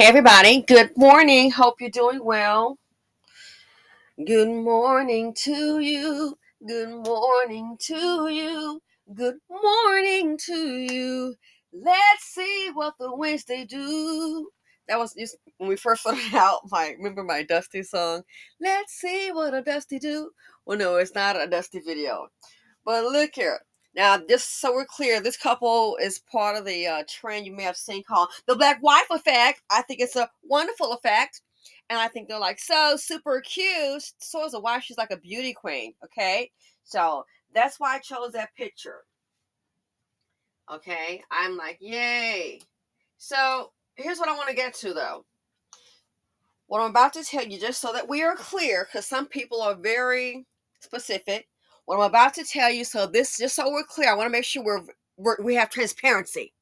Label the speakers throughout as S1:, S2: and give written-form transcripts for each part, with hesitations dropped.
S1: Hey everybody, good morning. Hope you're doing well. Good morning to you. Good morning to you. Good morning to you. Let's see what the Wednesday do. That was just when we first started out. Remember my Dusty song? Let's see what a Dusty do. Well, no, it's not a Dusty video. But look here. Now, just so we're clear, this couple is part of the trend you may have seen called the Black Wife Effect. I think it's a wonderful effect. And I think they're like so super cute. So is a wife. She's like a beauty queen. Okay. So that's why I chose that picture. Okay. I'm like, yay. So here's what I want to get to though. What I'm about to tell you, just so that we are clear, because some people are very specific. What I'm about to tell you, just so we're clear, I want to make sure we have transparency.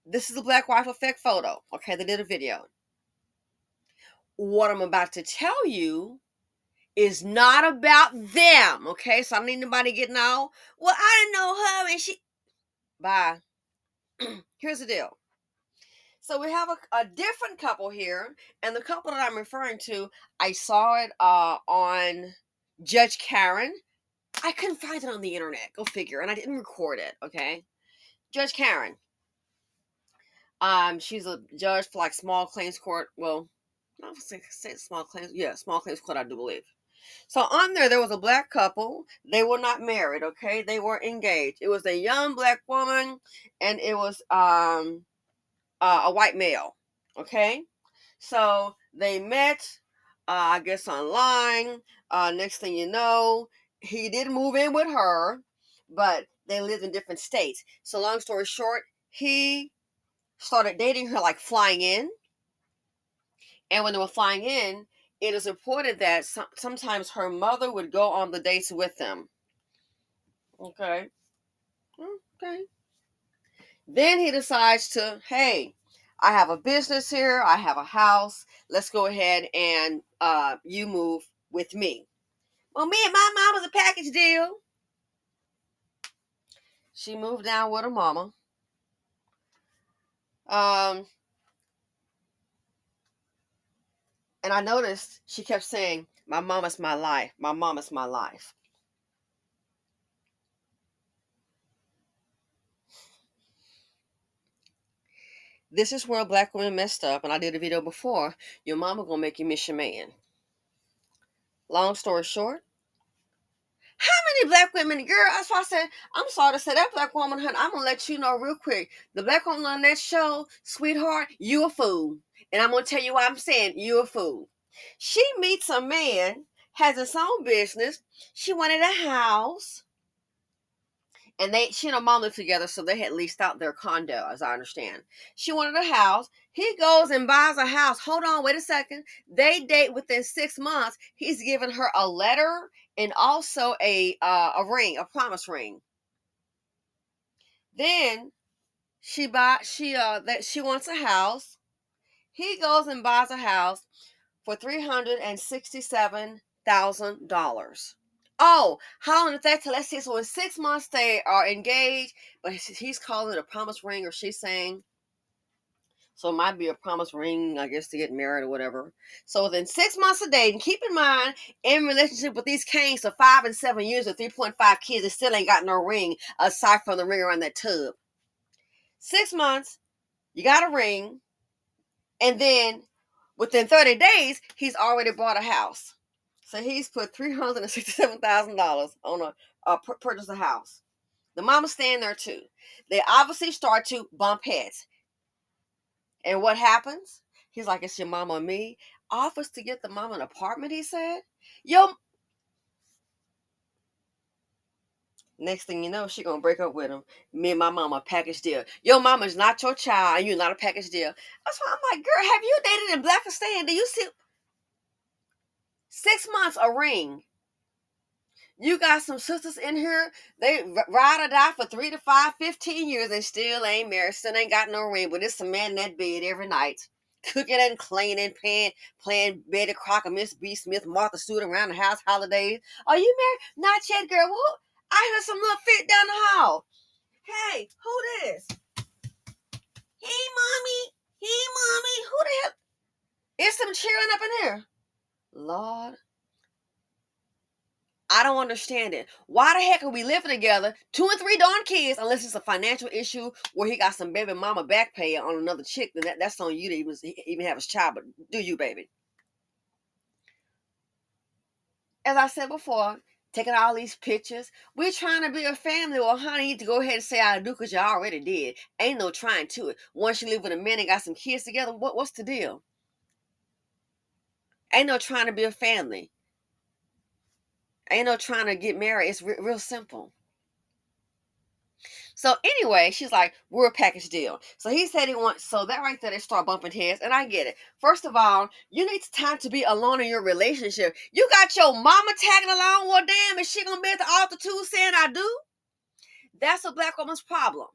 S1: This is a Black Wife Effect photo. Okay, they did a video. What I'm about to tell you is not about them. Okay, so I don't need anybody getting all, well, I didn't know her and she. Bye. Here's the deal. So we have a different couple here, and the couple that I'm referring to, I saw it on Judge Karen. I couldn't find it on the internet. Go figure. And I didn't record it. Okay, Judge Karen. She's a judge for like small claims court. Well, I don't say small claims. Yeah, small claims court. I do believe. So on there was a black couple. They were not married. Okay, they were engaged. It was a young black woman, and it was a white male. Okay, so they met, I guess online. Next thing you know, he did move in with her, but they lived in different states. So long story short, he started dating her like flying in, and when they were flying in, it is reported that sometimes her mother would go on the dates with them. Okay, okay. Then he decides to, hey, I have a business here. I have a house. Let's go ahead and you move with me. Well, me and my mom was a package deal. She moved down with her mama. Um, and I noticed she kept saying, my mama's my life. My mama's my life. This is where black women messed up. And I did a video before. Your mama gonna make you miss your man. Long story short, how many black women, girl, that's why I said, I'm sorry to say that black woman, honey, I'm going to let you know real quick. The black woman on that show, sweetheart, you a fool. And I'm going to tell you why I'm saying you a fool. She meets a man, has his own business. She wanted a house. And she and her mom lived together, so they had leased out their condo, as I understand. She wanted a house. He goes and buys a house. Hold on, wait a second. They date within 6 months. He's given her a letter and also a ring, a promise ring. Then she wants a house. He goes and buys a house for $367,000. Oh, how long did that take? Let's see. So in 6 months they are engaged, but he's calling it a promise ring, or she's saying. So it might be a promise ring, I guess, to get married or whatever. So within 6 months of dating, keep in mind, in relationship with these kings for 5 and 7 years with 3.5 kids, they still ain't got no ring aside from the ring around that tub. 6 months, you got a ring, and then within 30 days, he's already bought a house. So he's put $367,000 on purchase a house. The mama's staying there too. They obviously start to bump heads. And what happens? He's like, it's your mama and me. Offers to get the mama an apartment, he said. Yo, next thing you know, she gonna break up with him. Me and my mama, package deal. Your mama's not your child, and you're not a package deal. That's why I'm like, girl, have you dated in Blackistan? Do you see 6 months a ring? You got some sisters in here, they ride or die for 3 to 5, 15 years and still ain't married, still ain't got no ring, but it's a man in that bed every night. Cooking and cleaning, playing Betty Crocker, Miss B. Smith, Martha Stewart around the house holidays. Are you married? Not yet, girl. Well, I heard some little fit down the hall. Hey, who this? Hey, mommy. Hey, mommy. cheering up in here. Lord, I don't understand it. Why the heck are we living together, 2 and 3 darn kids, unless it's a financial issue where he got some baby mama back pay on another chick, then that's on you to even have his child, but do you, baby? As I said before, taking all these pictures, we're trying to be a family. Well, honey, you need to go ahead and say I do because you already did. Ain't no trying to it. Once you live with a man and got some kids together, what's the deal? Ain't no trying to be a family. Ain't no trying to get married. It's real simple. So anyway, she's like, we're a package deal. So he said he wants, so that right there, they start bumping heads, and I get it. First of all, you need time to be alone in your relationship. You got your mama tagging along. Well, damn, is she gonna be at the altar too saying I do? That's a black woman's problem.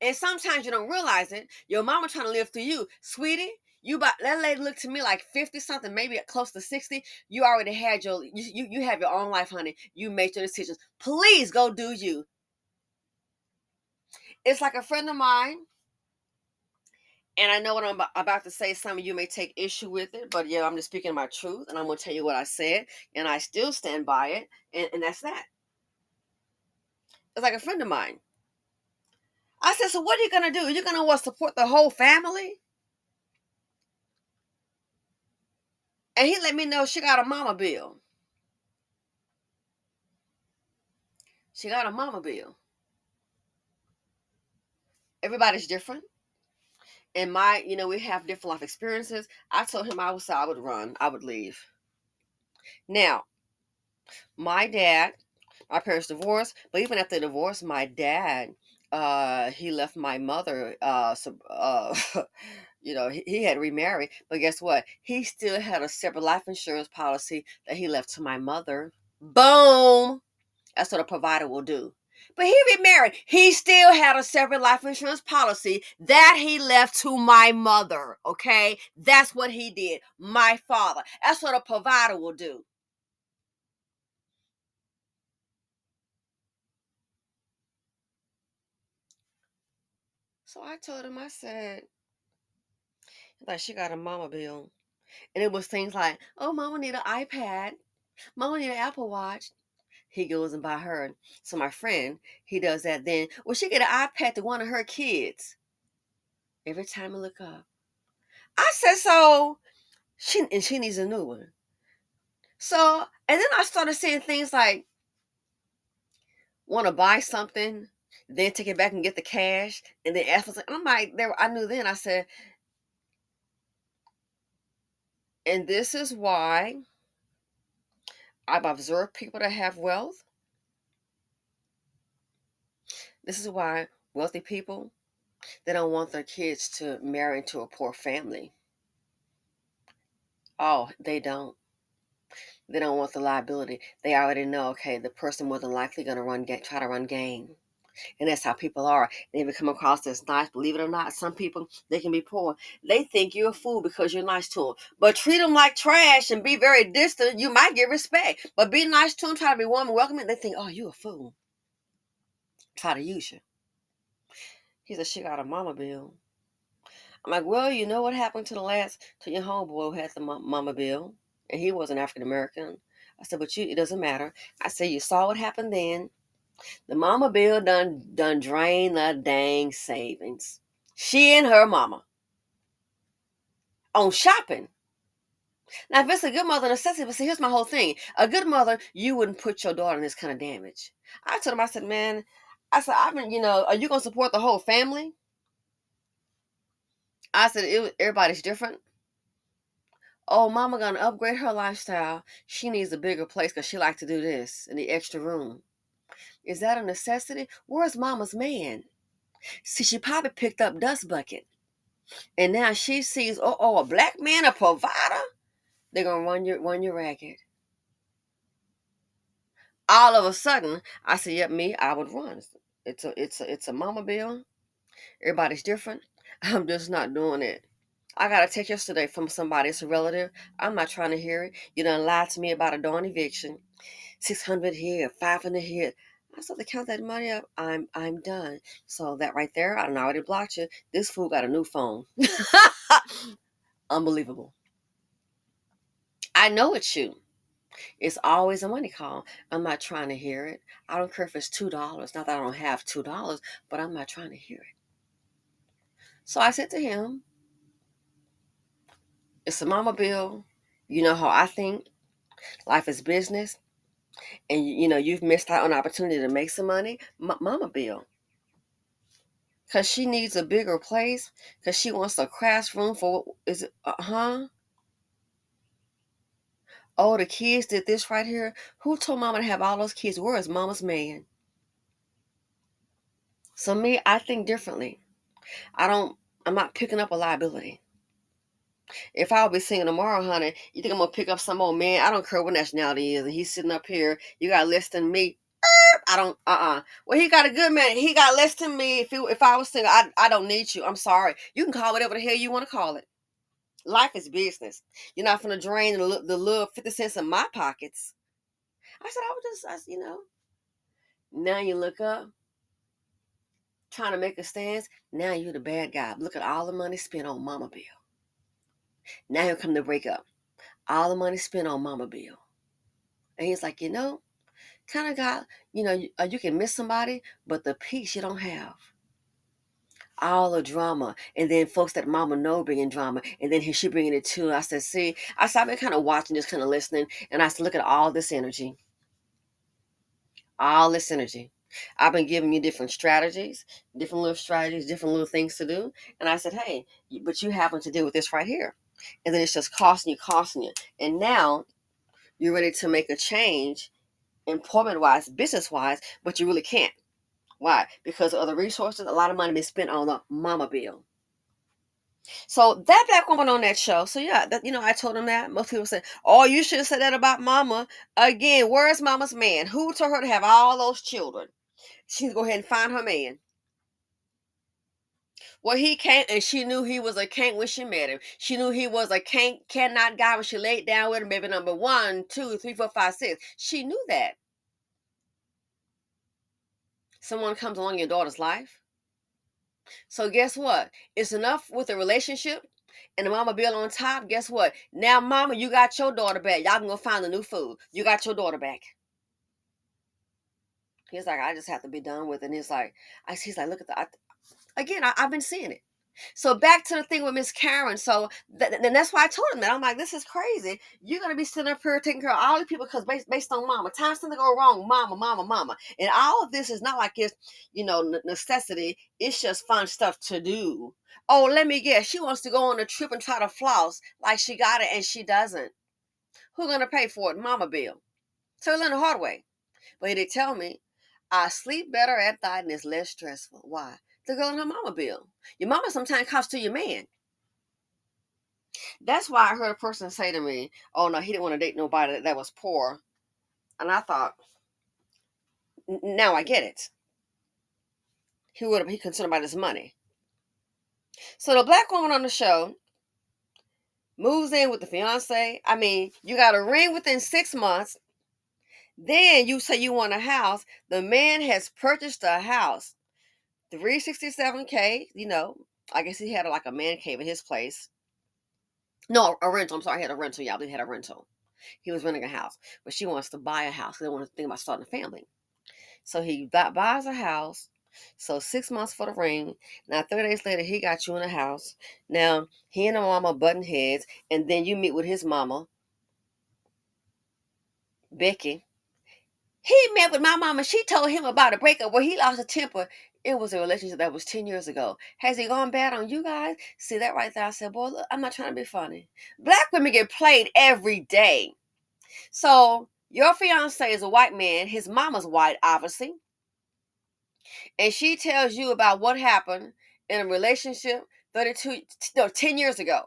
S1: And sometimes you don't realize it. Your mama trying to live through you. Sweetie, you about that lady looked to me like 50 something, maybe close to 60. You already had you have your own life, honey. You made your decisions. Please go do you. It's like a friend of mine, and I know what I'm about to say. Some of you may take issue with it, but yeah, I'm just speaking my truth, and I'm going to tell you what I said, and I still stand by it, and that's that. It's like a friend of mine. I said, so what are you going to do? You're going to support the whole family? And he let me know she got a mama bill. She got a mama bill. Everybody's different. And we have different life experiences. I told him I would run. I would leave. Now, my parents divorced, but even after the divorce, my dad, he left my mother, he had remarried, but guess what? He still had a separate life insurance policy that he left to my mother. Boom! That's what a provider will do. But he remarried. He still had a separate life insurance policy that he left to my mother. Okay? That's what he did. My father. That's what a provider will do. So I told him, I said, like, she got a mama bill. And it was things like, oh, mama need an iPad. Mama need an Apple Watch. He goes and buy her. So my friend, he does that then. Well, she get an iPad to one of her kids. Every time I look up. I said, so she needs a new one. So, and then I started saying things like, want to buy something, then take it back and get the cash, and then ask for something. I'm like, I knew then, I said, and this is why I've observed people that have wealth. This is why wealthy people, they don't want their kids to marry into a poor family. Oh, they don't. They don't want the liability. They already know, okay, the person more than likely going to try to run game. And that's how people are. They even come across as nice. Believe it or not, some people, they can be poor. They think you're a fool because you're nice to them. But treat them like trash and be very distant. You might get respect. But be nice to them, try to be warm and welcoming. They think, oh, you a fool. Try to use you. He said, she got a mama bill. I'm like, well, you know what happened to your homeboy who had the mama bill? And he was an African American. I said, but it doesn't matter. I said, you saw what happened then. The mama bill done drained the dang savings. She and her mama. On shopping. Now, if it's a good mother necessity, but see, here's my whole thing. A good mother, you wouldn't put your daughter in this kind of damage. I told him, I said, man, I've been, are you going to support the whole family? I said, everybody's different. Oh, mama going to upgrade her lifestyle. She needs a bigger place because she likes to do this in the extra room. Is that a necessity? Where's mama's man? See, she probably picked up dust bucket. And now she sees, a black man, a provider. They're gonna run you ragged. All of a sudden, I said, "Yep, me, I would run. It's a mama bill. Everybody's different. I'm just not doing it. I got a text yesterday from somebody. It's a relative. I'm not trying to hear it. You done lied to me about a darn eviction. 600 here, 500 here. I said to count that money up. I'm done. So that right there, I done already blocked you. This fool got a new phone. Unbelievable. I know it's you. It's always a money call. I'm not trying to hear it. I don't care if it's $2. Not that I don't have $2, but I'm not trying to hear it. So I said to him, it's a mama bill. You know how I think. Life is business. And you've missed out on an opportunity to make some money. Mama bill. Because she needs a bigger place. Because she wants a classroom for, is it, Oh, the kids did this right here. Who told mama to have all those kids? Where is mama's man? So me, I think differently. I'm not picking up a liability. If I'll be single tomorrow, honey, you think I'm gonna pick up some old man? I don't care what nationality he is, and he's sitting up here. You got less than me. I don't. Well, he got a good man. He got less than me. If I was single, I don't need you. I'm sorry. You can call whatever the hell you want to call it. Life is business. You're not gonna drain the little 50 cents in my pockets. I said I was just. Now you look up, trying to make a stance. Now you're the bad guy. Look at all the money spent on Mama Bill. Now he'll come to break up. All the money spent on Mama Bill. And he's like, kind of got, you can miss somebody, but the peace you don't have. All the drama. And then folks that mama know bringing drama. And then she bringing it too. I said, see, I've been kind of watching, just kind of listening. And I said, look at all this energy. All this energy. I've been giving you different strategies, different little things to do. And I said, hey, but you happen to deal with this right here. And then it's just costing you. And now you're ready to make a change, employment wise, business wise, but you really can't. Why? Because of other resources, a lot of money been spent on the mama bill. So that black woman on that show, so yeah, I told him that. Most people say, oh, you should have said that about mama. Again, where's mama's man? Who told her to have all those children? She needs to go ahead and find her man. Well, he can't, and she knew he was a can't when she met him. She knew he was a cannot guy when she laid down with him, baby number 1, 2, 3, 4, 5, 6. She knew that. Someone comes along in your daughter's life. So guess what? It's enough with the relationship and the mama bill on top. Guess what? Now, mama, you got your daughter back. Y'all can go find a new food. You got your daughter back. He's like, I just have to be done with it. And he's like, look at that. Again, I've been seeing it. So back to the thing with Miss Karen. So then that's why I told him that. I'm like, this is crazy. You're gonna be sitting up here taking care of all the people because based on mama. Times something go wrong, mama. And all of this is not like it's necessity. It's just fun stuff to do. Oh, let me guess. She wants to go on a trip and try to floss like she got it and she doesn't. Who's gonna pay for it? Mama bill. So he learned the hard way. But he did tell me, I sleep better at night and it's less stressful. Why? The girl in her mama bill. Your mama sometimes costs to your man. That's why I heard a person say to me, oh no, he didn't want to date nobody that was poor. And I thought, now I get it. He concerned about his money. So the black woman on the show moves in with the fiance. I mean, you got a ring within 6 months. Then you say you want a house. The man has purchased a house. 367K, I guess he had like a man cave in his place. No, a rental. I'm sorry, he had a rental. Yeah, he had a rental. He was renting a house, but she wants to buy a house. They want to think about starting a family. So he buys a house. So 6 months for the ring. Now 30 days later, he got you in the house. Now he and the mama button heads, and then you meet with his mama, Becky. He met with my mama. She told him about a breakup where he lost a temper. It was a relationship that was 10 years ago. Has he gone bad on you guys? See that right there? I said, boy, look, I'm not trying to be funny. Black women get played every day. So your fiance is a white man. His mama's white, obviously. And she tells you about what happened in a relationship 10 years ago.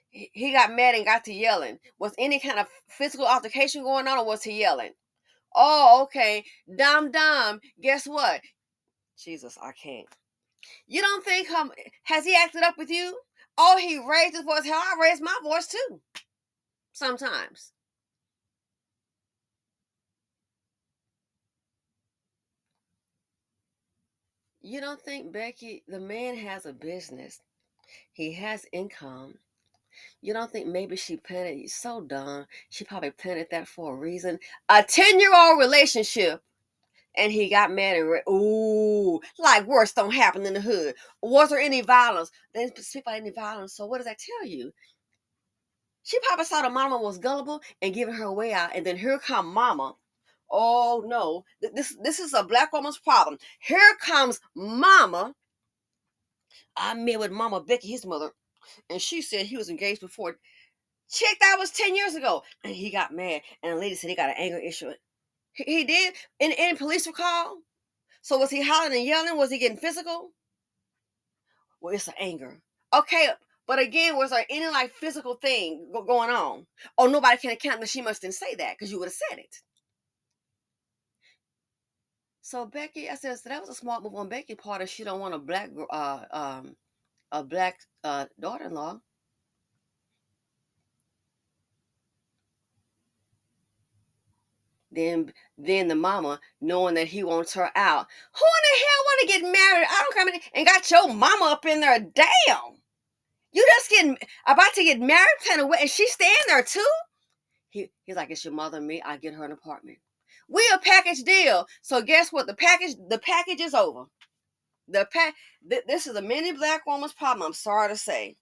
S1: He got mad and got to yelling. Was any kind of physical altercation going on, or was he yelling? Oh, okay. Dum. Guess what? Jesus, I can't. You don't think has he acted up with you? Oh, he raised his voice. Hell, I raised my voice too. Sometimes. You don't think Becky, the man has a business. He has income. You don't think maybe she planted? You're so dumb. She probably planted that for a reason. A 10-year-old relationship, and he got mad and ooh, like worse don't happen in the hood. Was there any violence? They didn't speak about any violence. So what does that tell you? She probably saw the mama was gullible and giving her way out, and then here come mama. Oh no, this is a black woman's problem. Here comes mama. I met with Mama Becky, his mother, and she said he was engaged before. Chick, that was 10 years ago. And he got mad. And the lady said he got an anger issue. He did? In police were called? So was he hollering and yelling? Was he getting physical? Well, it's an anger. Okay, but again, was there any like physical thing going on? Oh, nobody can account that she must didn't say that because you would have said it. So Becky, I said, so that was a smart move on Becky's part if she don't want a black daughter-in-law. Then the mama, knowing that he wants her out. Who in the hell want to get married? I don't come in and got your mama up in there. Damn. You just getting about to get married, kind of, and she's staying there too? He's like, it's your mother and me. I get her an apartment. We a package deal. So guess what? The package is over. This is a many black woman's problem. I'm sorry to say.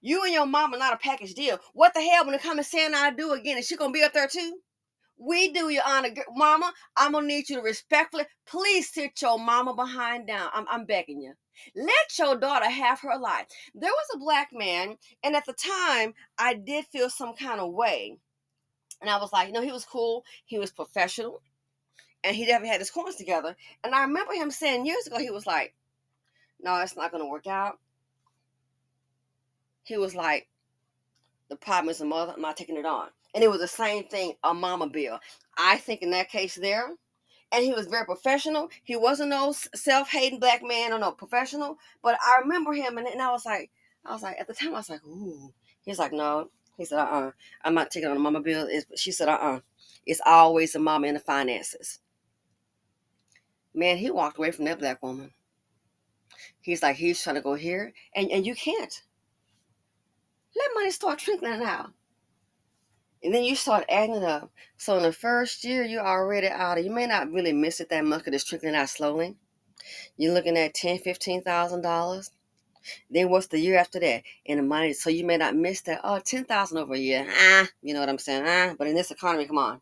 S1: You and your mama not a package deal. What the hell when it comes to saying I do again? Is she gonna be up there too? We do, Your Honor. Mama, I'm going to need you to respectfully, please sit your mama behind down. I'm begging you. Let your daughter have her life. There was a black man, and at the time, I did feel some kind of way. And I was like, he was cool. He was professional, and he never had his coins together. And I remember him saying years ago, he was like, no, it's not going to work out. He was like, the problem is the mother. I'm not taking it on. And it was the same thing, a mama bill. I think in that case there, and he was very professional. He wasn't no self-hating black man or no professional. But I remember him, and I was like, at the time, I was like, ooh. He's like, no. He said, I'm not taking on a mama bill. She said, it's always the mama in the finances. Man, he walked away from that black woman. He's like, he's trying to go here, and you can't. Let money start trickling out. And then you start adding it up. So in the first year, you're already out of, you may not really miss it that much because it's trickling out slowly. You're looking at $10,000, $15,000. Then what's the year after that? And the money, so you may not miss that. Oh, $10,000 over a year. You know what I'm saying? But in this economy, come on.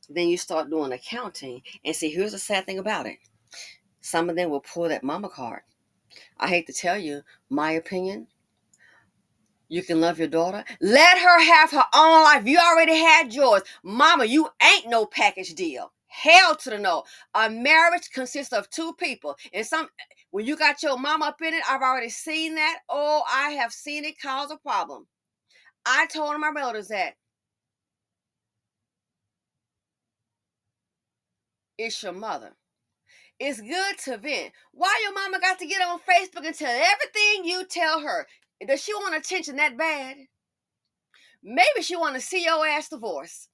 S1: Then you start doing accounting. And see, here's the sad thing about it. Some of them will pull that mama card. I hate to tell you, my opinion, you can love your daughter. Let her have her own life. You already had yours. Mama, you ain't no package deal. Hell to the no. A marriage consists of two people. And when you got your mama up in it, I've already seen that. Oh, I have seen it cause a problem. I told my relatives that it's your mother. It's good to vent. Why your mama got to get on Facebook and tell everything you tell her? Does she want attention that bad? Maybe she want to see your ass divorced.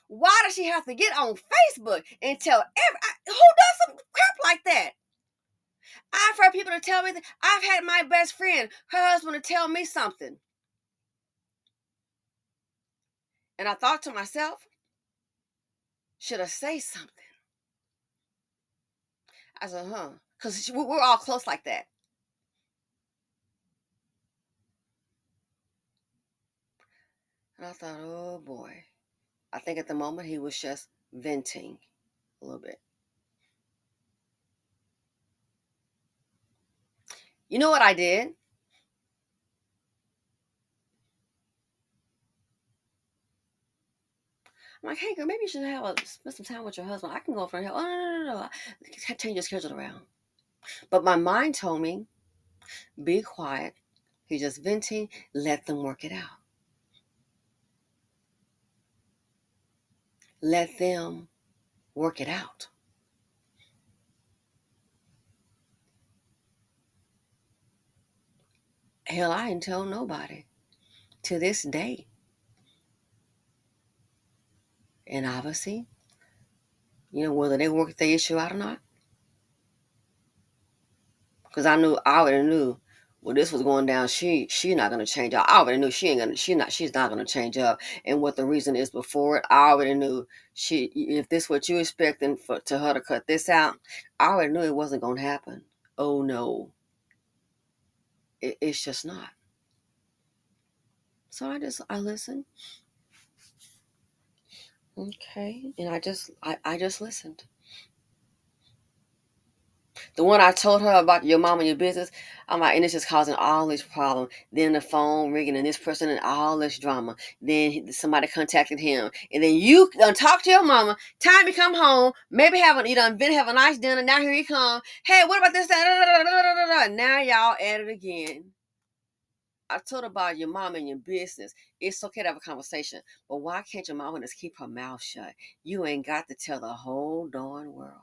S1: Why does she have to get on Facebook and tell who does some crap like that? I've heard people to tell me that. I've had my best friend, her husband, to tell me something. And I thought to myself, should I say something? I said, because we're all close like that. And I thought, oh boy. I think at the moment he was just venting a little bit. You know what I did? I'm like, hey girl, maybe you should spend some time with your husband. I can go for help. Oh, no. Change your schedule around. But my mind told me, be quiet. He's just venting. Let them work it out. Let them work it out. Hell, I ain't tell nobody to this day. And obviously, whether they work the issue out or not. Because I already knew well, this was going down. She not gonna change up. I already knew she's not gonna change up. And what the reason is before it, I already knew if this what you expecting to her to cut this out, I already knew it wasn't gonna happen. Oh no, it's just not. So I listened. Okay, and I just listened. The one I told her about your mom and your business, I'm like, and it's just causing all this problem. Then the phone ringing and this person and all this drama. Then somebody contacted him, and then you done talk to your mama. Time to come home. Maybe you done been have a nice dinner. Now here you come. Hey, what about this? Now y'all at it again. I told her about your mom and your business. It's okay to have a conversation, but why can't your mama just keep her mouth shut? You ain't got to tell the whole darn world.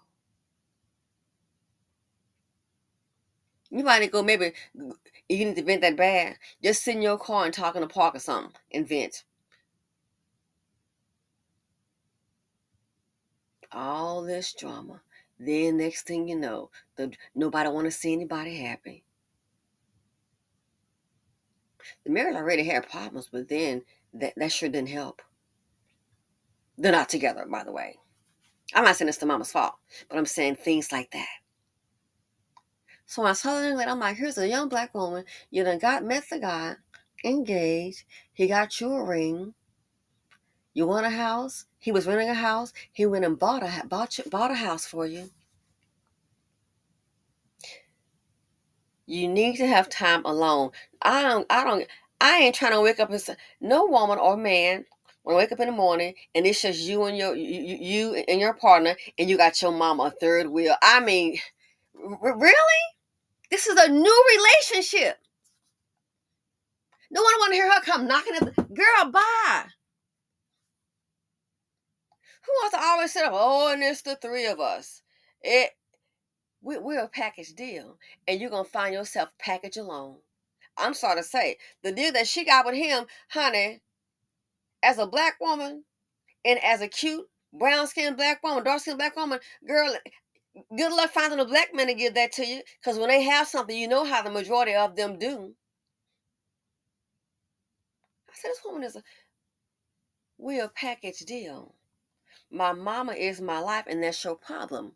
S1: You might go maybe you need to vent that bad. Just sit in your car and talk in the park or something and vent. All this drama. Then next thing you know, nobody want to see anybody happy. The marriage already had problems, but then that sure didn't help. They're not together, by the way. I'm not saying it's the mama's fault, but I'm saying things like that. So I saw the young lady, I'm like, here's a young black woman. You done met the guy, engaged. He got you a ring. You want a house? He was renting a house. He went and bought a house for you. You need to have time alone. I ain't trying to wake up and say, no woman or man want to wake up in the morning and it's just you and you and your partner and you got your mama a third wheel. I mean, really? This is a new relationship. No one want to hear her come knocking at the girl. Bye. Who wants to always sit up? Oh, and it's the three of us. We're a package deal, and you're gonna find yourself package alone. I'm sorry to say, the deal that she got with him, honey, as a black woman and as a cute brown skinned black woman, dark skinned black woman, girl, good luck finding a black man to give that to you. Because when they have something, you know how the majority of them do. I said, this woman we're a package deal. My mama is my life, and that's your problem.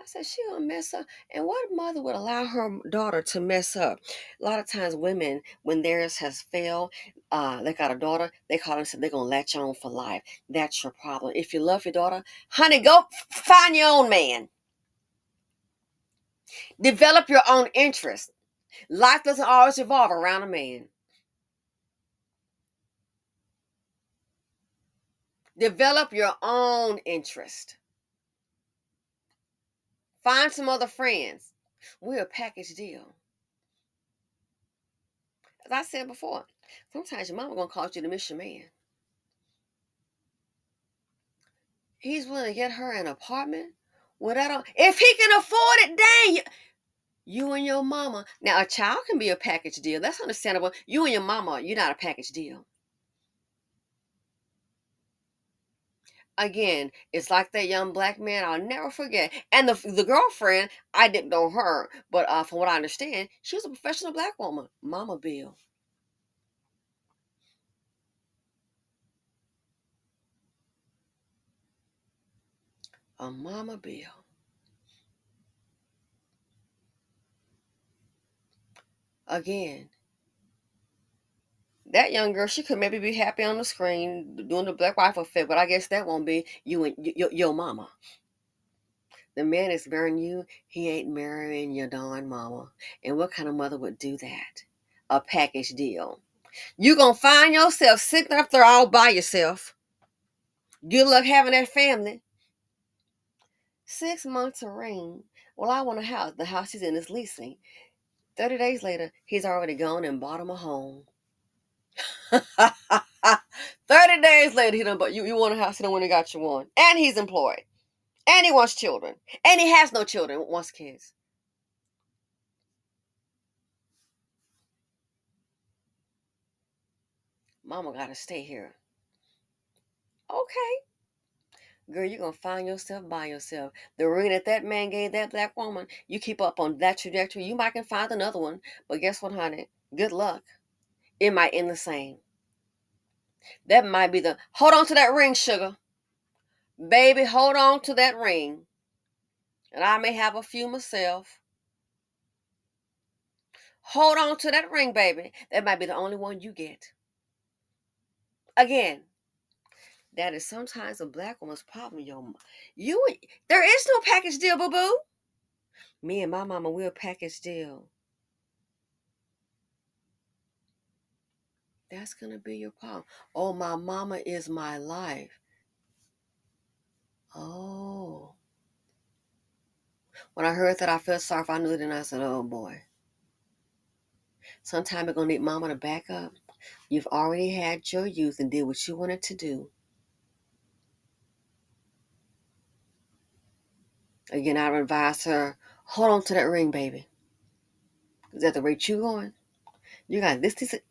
S1: I said, she gonna mess up. And what mother would allow her daughter to mess up? A lot of times women, when theirs has failed, they got a daughter, they call and say they're gonna latch on for life. That's your problem. If you love your daughter, honey, go find your own man. Develop your own interest. Life doesn't always revolve around a man. Develop your own interest. Find some other friends. We're a package deal. As I said before, sometimes your mama gonna cause you to miss your man. He's willing to get her an apartment without if he can afford it. Dang, you and your mama. Now a child can be a package deal. That's understandable. You and your mama, you're not a package deal. Again, it's like that young black man. I'll never forget. And the girlfriend, I didn't know her, but from what I understand, she was a professional black woman, Mama Bill. A Mama Bill. Again, that young girl, she could maybe be happy on the screen doing the black rifle fit, but I guess that won't be you and your mama. The man is marrying you, he ain't marrying your darn mama. And what kind of mother would do that? A package deal. You gonna find yourself sitting up there all by yourself. Good luck having that family. 6 months of ring. Well, I want a house. The house he's in is leasing. 30 days later, he's already gone and bought him a home. 30 days later, he done but you want a house, he done went and got you one. And he's employed. And he wants children. And he has no children, wants kids. Mama gotta stay here. Okay. girl, you're going to find yourself by yourself. The ring that that man gave that black woman, you keep up on that trajectory, you might can find another one. But guess what, honey? Good luck. It might end the same. That might be the, hold on to that ring, sugar. Baby, hold on to that ring. And I may have a few myself. Hold on to that ring, baby. That might be the only one you get. Again, that is sometimes a black woman's problem, yo. There is no package deal, boo-boo. Me and my mama, we're a package deal. That's gonna be your problem. Oh, my mama is my life. Oh. When I heard that, I felt sorry for I knew it, and I said, oh boy. Sometime you're gonna need mama to back up. You've already had your youth and did what you wanted to do. Again, I would advise her, hold on to that ring, baby. Because at the rate you going, you got this decent,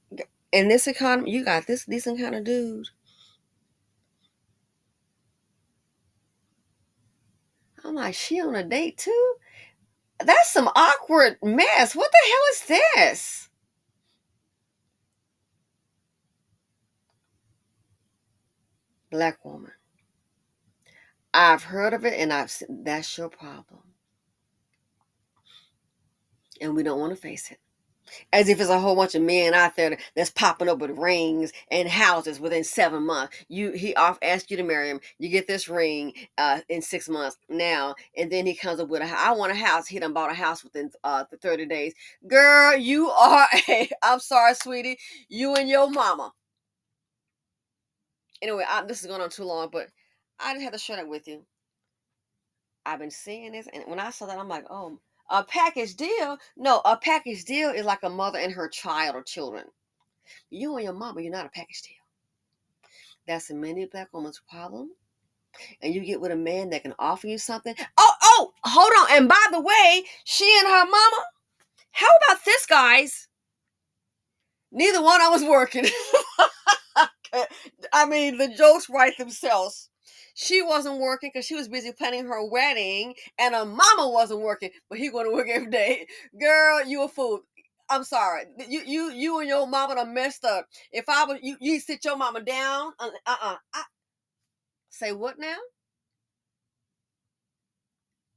S1: in this economy, you got this decent kind of dude. I'm like, she on a date too? That's some awkward mess. What the hell is this? Black woman. I've heard of it and I've seen that's your problem. And we don't want to face it. As if it's a whole bunch of men out there that's popping up with rings and houses within 7 months. He asked you to marry him. You get this ring in 6 months now, and then he comes up with I want a house. He done bought a house within the 30 days. Girl, you are I'm sorry, sweetie. You and your mama. Anyway, this is going on too long, but I just had to share that with you. I've been seeing this, and when I saw that, I'm like, oh, a package deal? No, a package deal is like a mother and her child or children. You and your mama, you're not a package deal. That's a many black woman's problem. And you get with a man that can offer you something. Oh, hold on. And by the way, she and her mama, how about this, guys? Neither one of us working. I mean, the jokes write themselves. She wasn't working because she was busy planning her wedding, and her mama wasn't working, but he going to work every day. Girl, you a fool. I'm sorry. You and your mama done messed up. If I was you sit your mama down. Say what now?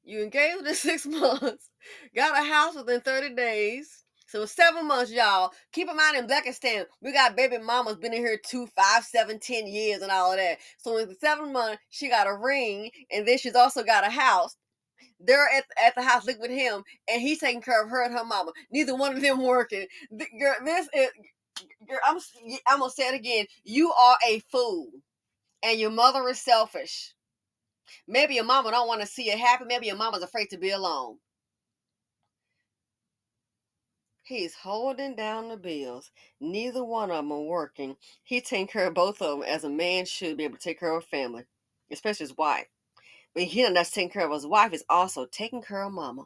S1: You engaged within 6 months, got a house within 30 days. So 7 months, y'all. Keep in mind in Blackistan, we got baby mamas been in here 2, 5, 7, 10 years and all of that. So in the 7 months, she got a ring, and then she's also got a house. They're at the house living with him, and he's taking care of her and her mama. Neither one of them working. Girl, this is. Girl, I'm gonna say it again. You are a fool, and your mother is selfish. Maybe your mama don't want to see you happy. Maybe your mama's afraid to be alone. He's holding down the bills. Neither one of them are working. He taking care of both of them as a man should be able to take care of a family, especially his wife. But he not taking care of his wife is also taking care of mama.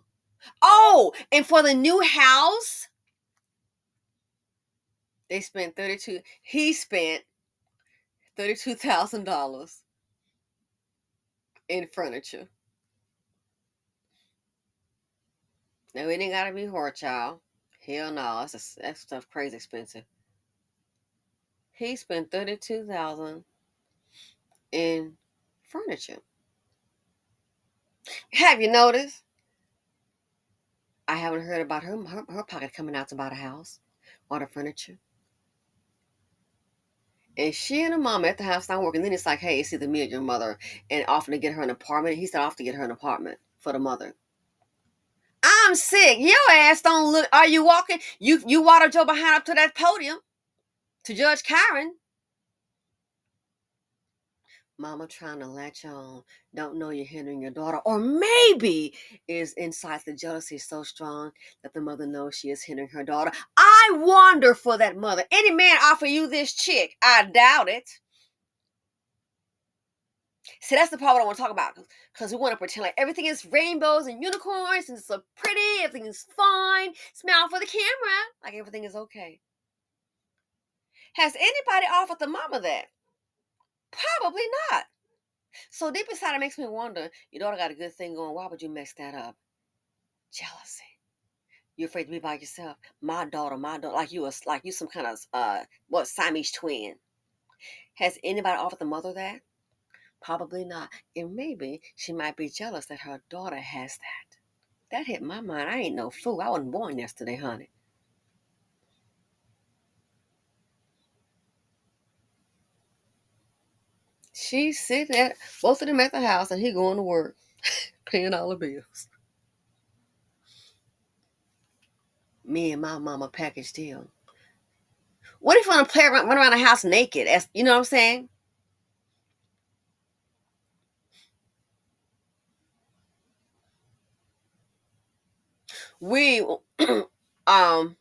S1: Oh, and for the new house, they spent 32. He spent $32,000 in furniture. Now it ain't gotta be horror, child. Hell no, that stuff crazy expensive. He spent 32,000 in furniture. Have you noticed? I haven't heard about her pocket coming out to buy the house or the furniture. And she and her mom at the house not working. Then it's like, hey, it's either me or your mother, and offering to get her an apartment. He said off to get her an apartment for the mother. I'm sick. Your ass don't look. Are you walking? You watered your behind up to that podium to Judge Karen. Mama trying to latch on, don't know you're hindering your daughter, or maybe is inside the jealousy so strong that the mother knows she is hindering her daughter. I wonder for that mother. Any man offer you this chick? I doubt it. See, that's the part I want to talk about, because we want to pretend like everything is rainbows and unicorns and it's so pretty, everything is fine. Smile for the camera, like everything is okay. Has anybody offered the mama that? Probably not. So deep inside, it makes me wonder. Your daughter got a good thing going. Why would you mess that up? Jealousy. You're afraid to be by yourself. My daughter, like you some kind of what Siamese twin. Has anybody offered the mother that? Probably not. And maybe she might be jealous that her daughter has that. That hit my mind. I ain't no fool. I wasn't born yesterday, honey. She's sitting at both of them at the house and he going to work, paying all the bills. Me and my mama package deal. What if you want to run around the house naked? As you know what I'm saying? We um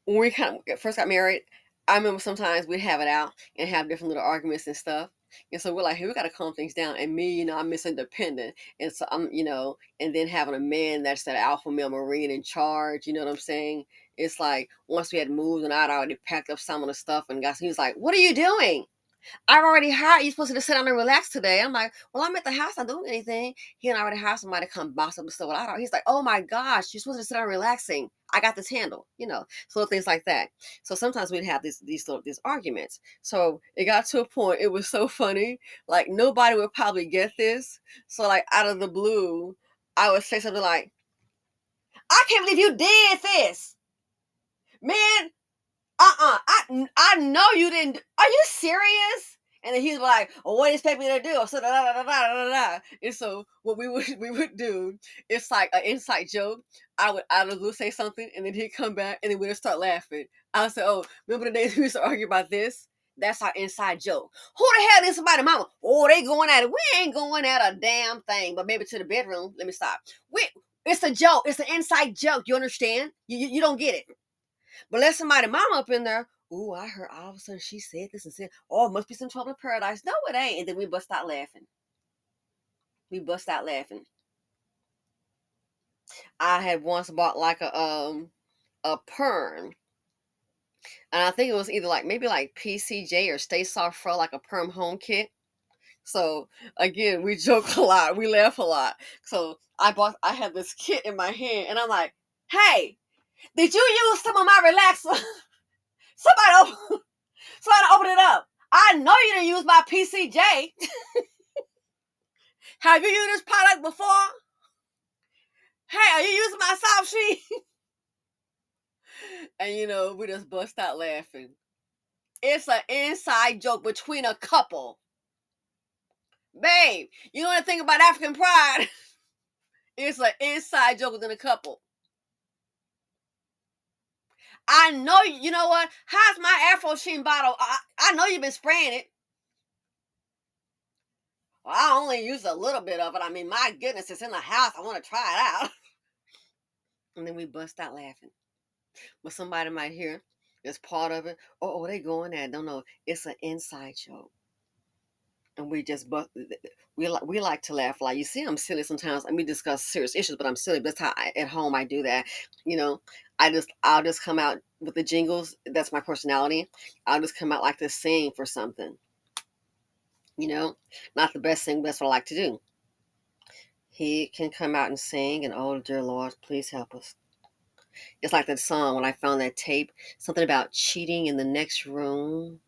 S1: when we kind of first got married, I remember sometimes we'd have it out and have different little arguments and stuff. And so we're like, hey, we got to calm things down. And me, I'm Miss Independent. And so and then having a man that's that alpha male Marine in charge, you know what I'm saying? It's like once we had moved and I'd already packed up some of the stuff and he was like, what are you doing? I've already hired you supposed to sit down and relax today. I'm like, well, I'm at the house, not doing anything. He and I already hired somebody to come boss up the stuff. He's like, oh my gosh, you're supposed to sit down relaxing. I got this handle, so things like that. So sometimes we'd have these arguments. So it got to a point, it was so funny. Like nobody would probably get this. So like out of the blue, I would say something like, I can't believe you did this. Man, I know you didn't. Are you serious? And then he's like, well, what do you expect me to do? So And so what we would do, it's like an inside joke. I would out of the blue say something, and then he'd come back, and then we'd start laughing. I would say, oh, remember the days we used to argue about this? That's our inside joke. Who the hell is somebody, mama? Oh, they going at it. We ain't going at a damn thing, but maybe to the bedroom. Let me stop. It's a joke. It's an inside joke. You understand? You don't get it. But let somebody mama up in there, ooh, I heard all of a sudden she said this and said, oh, it must be some trouble in paradise. No, it ain't. And then we bust out laughing. We bust out laughing. I had once bought like a perm. And I think it was either like maybe like PCJ or Stay Soft Fro, like a perm home kit. So again, we joke a lot, we laugh a lot. So I had this kit in my hand and I'm like, hey, did you use some of my relaxer? Somebody open, somebody open it up. I know you didn't use my PCJ. Have you used this product before? Hey, are you using my soft sheet? And we just bust out laughing. It's an inside joke between a couple. Babe, you know what I think about African pride? It's an inside joke within a couple. I know, you know what? How's my Afro Sheen bottle? I know you've been spraying it. Well, I only use a little bit of it. I mean, my goodness, it's in the house. I want to try it out. And then we bust out laughing. But somebody might hear it's part of it. Oh, they going at? Don't know. It's an inside joke. And we like to laugh. Like you see, I'm silly sometimes. I mean, discuss serious issues, but I'm silly. That's how at home I do that. You know, I'll just come out with the jingles. That's my personality. I'll just come out like to sing for something. Not the best thing, but that's what I like to do. He can come out and sing, and oh dear Lord, please help us. It's like that song when I found that tape, something about cheating in the next room.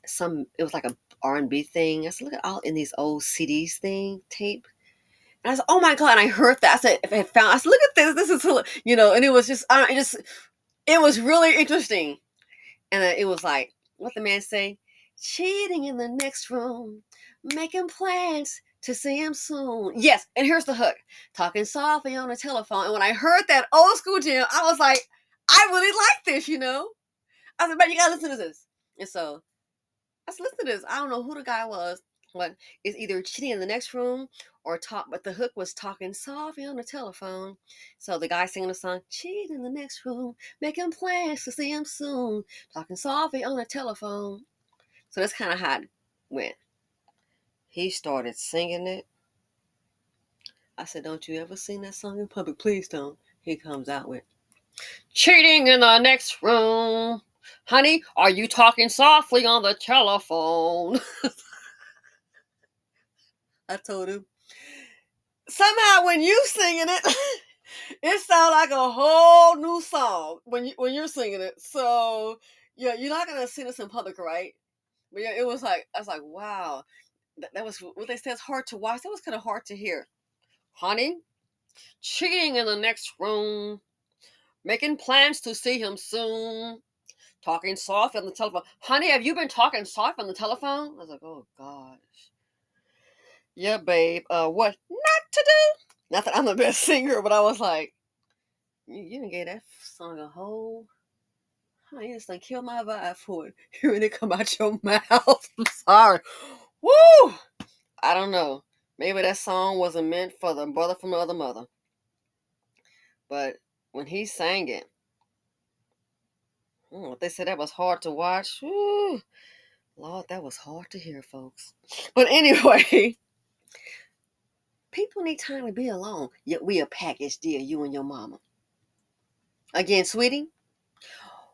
S1: It was like a R&B thing. I said, look at all in these old CDs tape. And I said, oh my God. And I heard that. I said, I said, look at this. This is, and it was just, it was really interesting. And it was like, what the man say? Cheating in the next room, making plans to see him soon. Yes. And here's the hook. Talking softly on the telephone. And when I heard that old school jam, I was like, I really like this, I said, but you gotta listen to this. And so I said, listen to this. I don't know who the guy was, but it's either cheating in the next room or talk. But the hook was talking softly on the telephone. So the guy singing the song, cheating in the next room, making plans to see him soon, talking softly on the telephone. So that's kind of how it went. He started singing it. I said, don't you ever sing that song in public? Please don't. He comes out with, cheating in the next room. Honey, are you talking softly on the telephone? I told him. Somehow when you singing it, it sounds like a whole new song when you're singing it. So yeah, you're not gonna sing this in public, right? But yeah, it was like I was like, wow, that was what they say. It's hard to watch. That was kind of hard to hear. Honey, cheating in the next room, making plans to see him soon. Talking soft on the telephone. Honey, have you been talking soft on the telephone? I was like, oh gosh. Yeah, babe. What not to do? Not that I'm the best singer, but I was like, you didn't get that song a whole. Honey, it's like kill my vibe for it. Hearing it come out your mouth. I'm sorry. Woo! I don't know. Maybe that song wasn't meant for the brother from the other mother. But when he sang it, they said that was hard to watch. Woo. Lord, that was hard to hear, folks. But anyway, people need time to be alone. Yet we a package deal, you and your mama. Again, sweetie,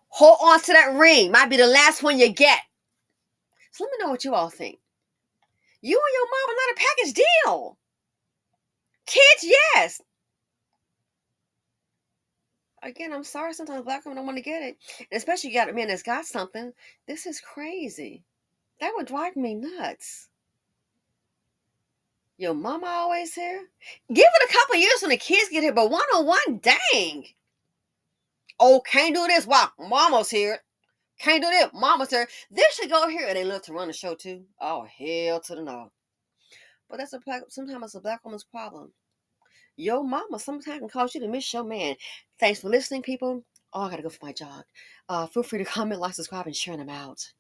S1: hold on to that ring. Might be the last one you get. So let me know what you all think. You and your mama not a package deal. Kids, yes. Again, I'm sorry. Sometimes black women don't want to get it. And especially you got a man that's got something. This is crazy. That would drive me nuts. Your mama always here? Give it a couple years when the kids get here, but one-on-one, dang. Oh, can't do this while mama's here. Can't do this, mama's here. This should go here. And they love to run the show too. Oh, hell to the no. But sometimes it's a black woman's problem. Your mama sometimes can cause you to miss your man. Thanks for listening, people. Oh, I gotta go for my jog. Feel free to comment, like, subscribe, and share them out.